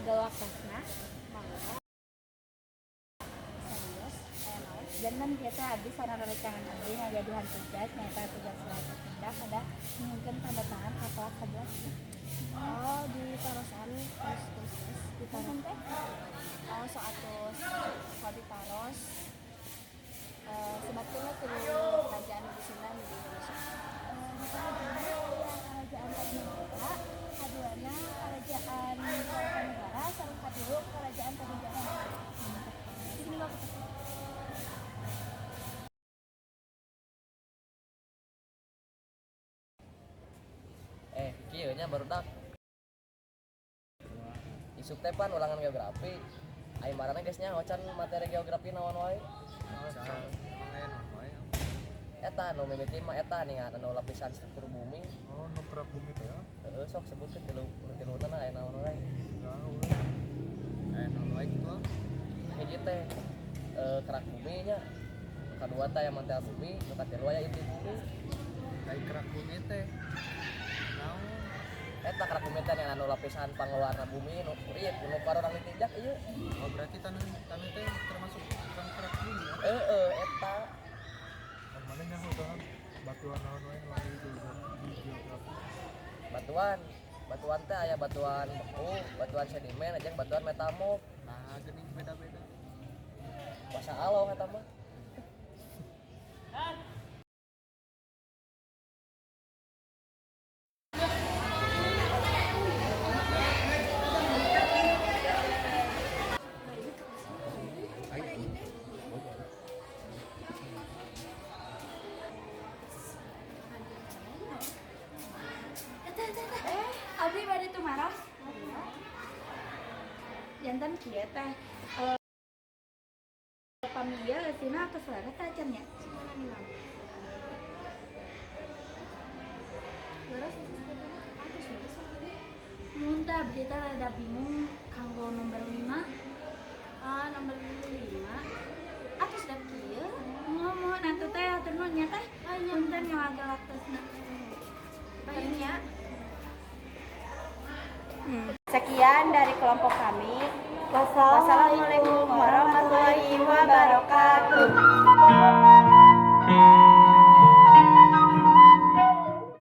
galaktasna serius dan kita abdi sarana recangan abdi ngagaduhan tugas nyata tugas lain tindak ada mungkin tanda tangan apa 11 Oh di tarosan terus di tangan teh oh soatus kalau di taros sebetulnya tuh kerajaan di sini di Indonesia di kerajaan Tarumanegara kaduana kerajaan Negara sareng kadulu kerajaan Pajajaran di sini mah kieu nya barudak isuk teh pan ulangan geografi ai marana geus nya ocan materi geografi naon wae eta nu mimiti mah eta ningan anu lapisan struktur bumi nu perak bumi teh ya heeh sok sebutkeun tiluna aya naon wae naon wae kitu hiji teh kerak bumi nya kadua teh aya mantel bumi nu katilu aya inti bumi ai kerak bumi teh naon eta kerak bumi teh anu lapisan pangeluarna bumi nu ieu nu parorang ditinjak ieu oh berarti tanah teh termasuk kerak bumi ya eta mana nya udah batuan naon wae nu aya di geografi batuan teh aya batuan beku batuan sedimen jeung batuan metamorf nah geuning beda-beda bahasa aloh eta mah abdi bade tumaros jantan kieu teh pamilya leusina keselana teh acan nya mun teh abdi teh rada bingung kanggo nomor 5 nomor 5 atus da kieu ngomong atuh teh atur nu nya teh punten nyawa galaktasna banyak. Sekian dari kelompok kami. Wassalamualaikum